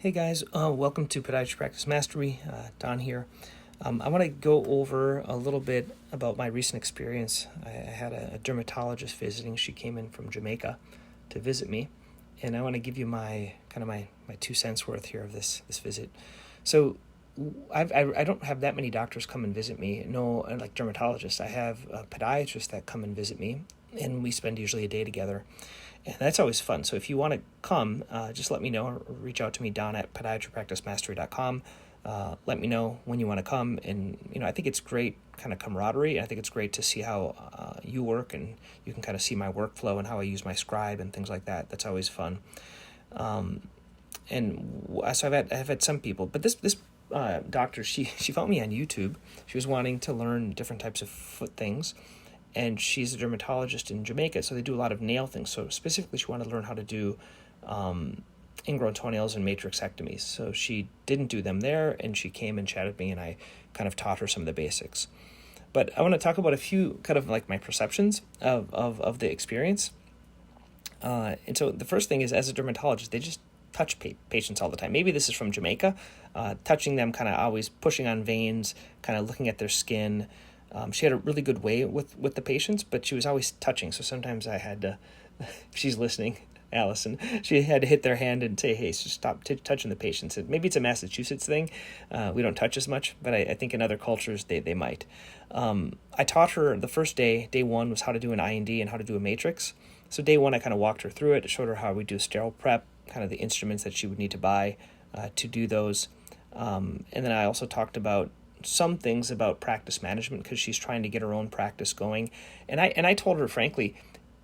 Hey guys, welcome to Podiatry Practice Mastery. Don here. I want to go over a little bit about my recent experience. I had a dermatologist visiting. She came in from Jamaica to visit me, and I want to give you my 2 cents worth here of this visit. So I don't have that many doctors come and visit me. No, like dermatologists. I have podiatrists that come and visit me, and we spend usually a day together. And that's always fun. So if you want to come, just let me know or reach out to me, Don at podiatrypracticemastery.com. Let me know when you want to come. And, I think it's great kind of camaraderie. I think it's great to see how you work, and you can kind of see my workflow and how I use my scribe and things like that. That's always fun. So I've had some people, but this doctor, she found me on YouTube. She was wanting to learn different types of foot things. And she's a dermatologist in Jamaica, so they do a lot of nail things. So specifically, she wanted to learn how to do ingrown toenails and matrixectomies. So she didn't do them there, and she came and chatted with me, and I kind of taught her some of the basics. But I want to talk about a few kind of like my perceptions of the experience. And so the first thing is, as a dermatologist, they just touch patients all the time. Maybe this is from Jamaica, touching them, kind of always pushing on veins, kind of looking at their skin. She had a really good way with the patients, but she was always touching. So sometimes I had to, if she's listening, Allison, she had to hit their hand and say, hey, stop touching the patients. Maybe it's a Massachusetts thing. We don't touch as much, but I think in other cultures they might. I taught her the first day one was how to do an IND and how to do a matrix. So day one, I kind of walked her through it, showed her how we do sterile prep, kind of the instruments that she would need to buy to do those. And then I also talked about some things about practice management, because she's trying to get her own practice going. And I told her, frankly,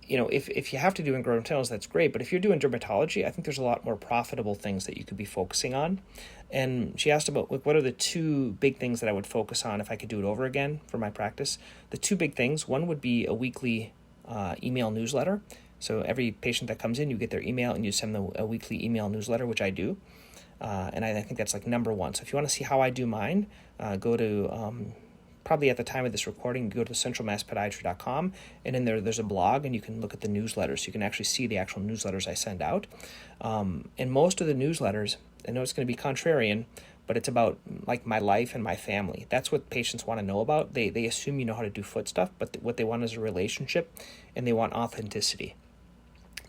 if you have to do ingrown toenails, that's great. But if you're doing dermatology, I think there's a lot more profitable things that you could be focusing on. And she asked about what are the two big things that I would focus on if I could do it over again for my practice. The two big things, one would be a weekly email newsletter. So every patient that comes in, you get their email and you send them a weekly email newsletter, which I do. And I think that's like number one. So if you want to see how I do mine, go to, probably at the time of this recording, go to centralmasspodiatry.com, and in there's a blog, and you can look at the newsletters. So you can actually see the actual newsletters I send out. And most of the newsletters, I know it's going to be contrarian, but it's about like my life and my family. That's what patients want to know about. They assume you know how to do foot stuff, but what they want is a relationship, and they want authenticity.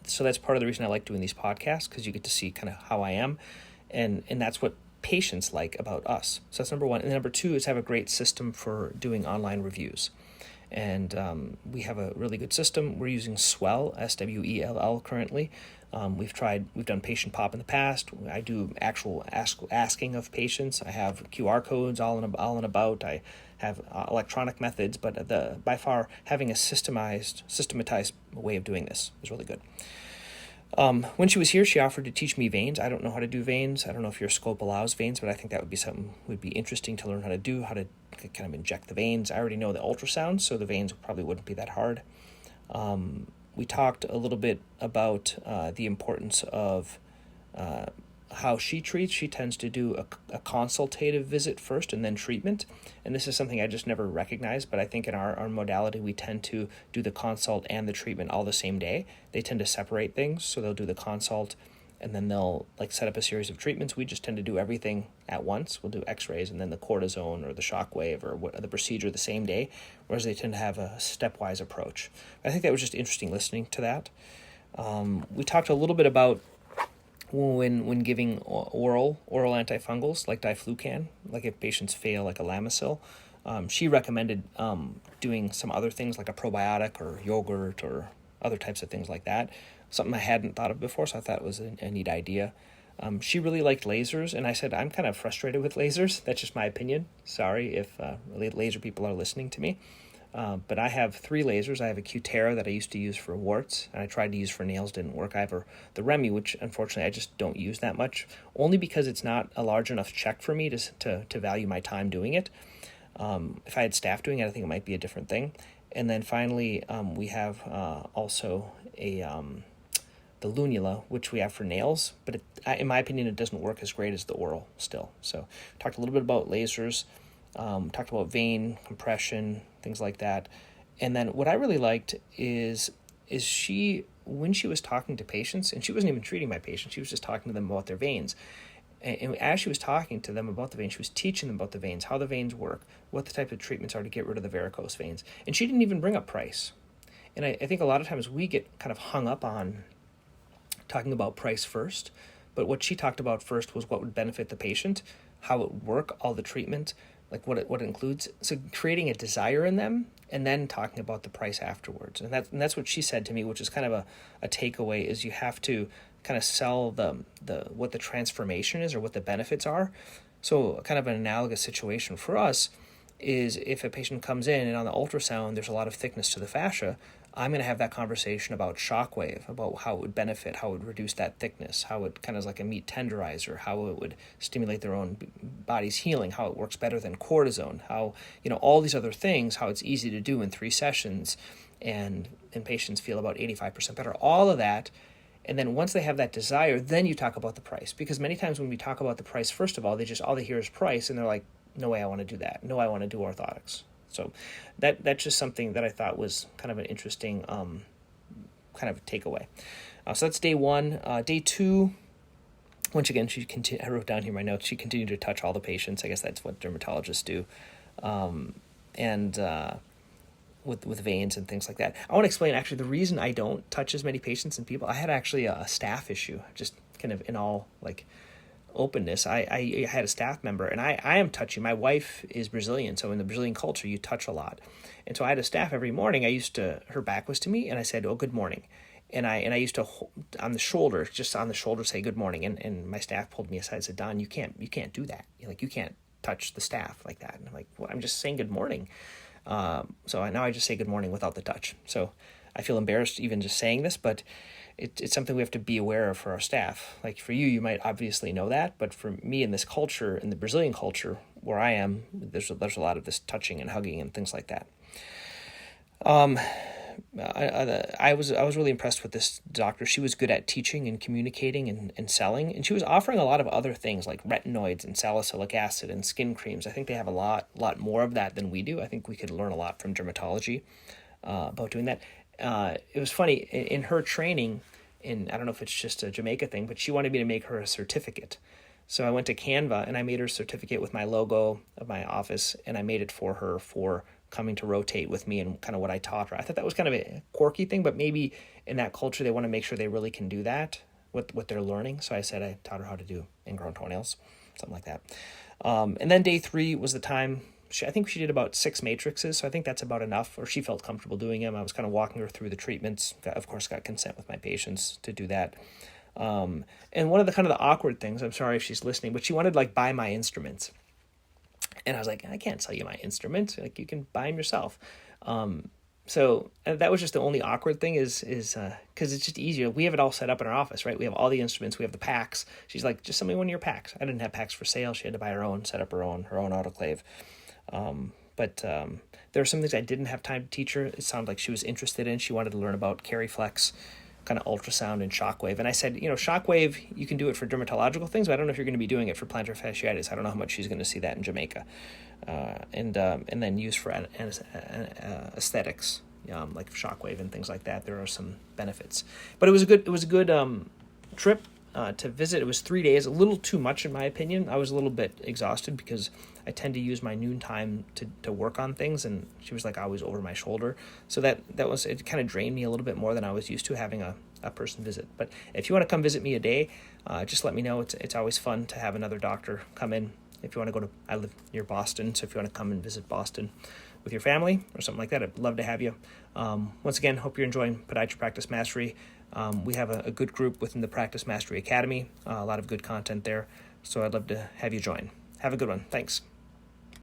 So that's part of the reason I like doing these podcasts, because you get to see kind of how I am. And that's what patients like about us. So that's number one. And number two is have a great system for doing online reviews. And we have a really good system. We're using Swell, Swell currently. We've done patient pop in the past. I do actual asking of patients. I have QR codes all and about. I have electronic methods, but by far having a systematized way of doing this is really good. When she was here, she offered to teach me veins. I don't know how to do veins. I don't know if your scope allows veins, but I think that would be something would be interesting to learn how to do, how to kind of inject the veins. I already know the ultrasound, so the veins probably wouldn't be that hard. We talked a little bit about the importance of how she treats. She tends to do a consultative visit first and then treatment. And this is something I just never recognized, but I think in our modality, we tend to do the consult and the treatment all the same day. They tend to separate things. So they'll do the consult and then they'll like set up a series of treatments. We just tend to do everything at once. We'll do x-rays and then the cortisone or the shockwave or the procedure the same day, whereas they tend to have a stepwise approach. I think that was just interesting listening to that. We talked a little bit about when giving oral antifungals like diflucan, like if patients fail like a Lamisil. She recommended doing some other things like a probiotic or yogurt or other types of things like that, something I hadn't thought of before, so I thought it was a neat idea. She really liked lasers, and I said, I'm kind of frustrated with lasers. That's just my opinion. Sorry if laser people are listening to me. But I have 3 lasers. I have a Cutera that I used to use for warts, and I tried to use for nails, didn't work. I have the Remy, which unfortunately I just don't use that much, only because it's not a large enough check for me to value my time doing it. If I had staff doing it, I think it might be a different thing. And then finally, we have also the Lunula, which we have for nails, but in my opinion, it doesn't work as great as the oral still. So talked a little bit about lasers. Talked about vein compression, things like that. And then what I really liked is she, when she was talking to patients, and she wasn't even treating my patients, she was just talking to them about their veins. And as she was talking to them about the veins, she was teaching them about the veins, how the veins work, what the type of treatments are to get rid of the varicose veins. And she didn't even bring up price. And I think a lot of times we get kind of hung up on talking about price first. But what she talked about first was what would benefit the patient, how it would work, all the treatment, like what it includes. So creating a desire in them and then talking about the price afterwards. And that's what she said to me, which is kind of a takeaway, is you have to kind of sell the what the transformation is or what the benefits are. So kind of an analogous situation for us is if a patient comes in and on the ultrasound there's a lot of thickness to the fascia, I'm going to have that conversation about shockwave, about how it would benefit, how it would reduce that thickness, how it kind of is like a meat tenderizer, how it would stimulate their own body's healing, how it works better than cortisone, how, all these other things, how it's easy to do in 3 sessions, and patients feel about 85% better, all of that. And then once they have that desire, then you talk about the price. Because many times when we talk about the price, first of all they hear is price, and they're like, no way I want to do that. No, I want to do orthotics. So that's just something that I thought was kind of an interesting kind of takeaway. So that's day 1. Day 2, once again, I wrote down here my notes, she continued to touch all the patients. I guess that's what dermatologists do. With veins and things like that. I want to explain actually the reason I don't touch as many patients and people. I had actually a staff issue, just kind of in all openness. I had a staff member, and I am touchy. My wife is Brazilian, so in the Brazilian culture, you touch a lot. And so I had a staff every morning. Her back was to me, and I said, "Oh, good morning." And I used to on the shoulder, say good morning. And my staff pulled me aside and said, "Don, you can't do that. You can't touch the staff like that." And I'm like, "Well, I'm just saying good morning." So now I just say good morning without the touch. So I feel embarrassed even just saying this, but it's something we have to be aware of for our staff. Like for you might obviously know that, but for me in this culture, in the Brazilian culture where I am, there's a lot of this touching and hugging and things like that. I was really impressed with this doctor. She was good at teaching and communicating and selling, and she was offering a lot of other things like retinoids and salicylic acid and skin creams. I think they have a lot more of that than we do. I think we could learn a lot from dermatology about doing that. It was funny in her training, I don't know if it's just a Jamaica thing, but she wanted me to make her a certificate. So I went to Canva and I made her a certificate with my logo of my office, and I made it for her for coming to rotate with me and kind of what I taught her. I thought that was kind of a quirky thing, but maybe in that culture they want to make sure they really can do that with what they're learning. So I said I taught her how to do ingrown toenails, something like that. And then day 3 was the time. I think she did about 6 matrixes, so I think that's about enough, or she felt comfortable doing them. I was kind of walking her through the treatments. Of course, got consent with my patients to do that. And one of the kind of the awkward things, I'm sorry if she's listening, but she wanted to buy my instruments. And I was like, I can't sell you my instruments. You can buy them yourself. So that was just the only awkward thing is because it's just easier. We have it all set up in our office, right? We have all the instruments. We have the packs. She's like, just send me one of your packs. I didn't have packs for sale. She had to buy her own, set up her own autoclave. But there are some things I didn't have time to teach her. It sounded like she was interested in. She wanted to learn about CaryFlex, kind of ultrasound and shockwave. And I said, shockwave, you can do it for dermatological things, but I don't know if you're going to be doing it for plantar fasciitis. I don't know how much she's going to see that in Jamaica. And then use for aesthetics, like shockwave and things like that. There are some benefits. But it was a good trip to visit. It was 3 days, a little too much in my opinion. I was a little bit exhausted because I tend to use my noon time to work on things, and she was always over my shoulder. So it kind of drained me a little bit more than I was used to having a person visit. But if you want to come visit me a day, just let me know. It's always fun to have another doctor come in. If you want to I live near Boston, so if you want to come and visit Boston with your family or something like that, I'd love to have you. Once again, hope you're enjoying Podiatry Practice Mastery. We have a good group within the Practice Mastery Academy, a lot of good content there, so I'd love to have you join. Have a good one. Thanks.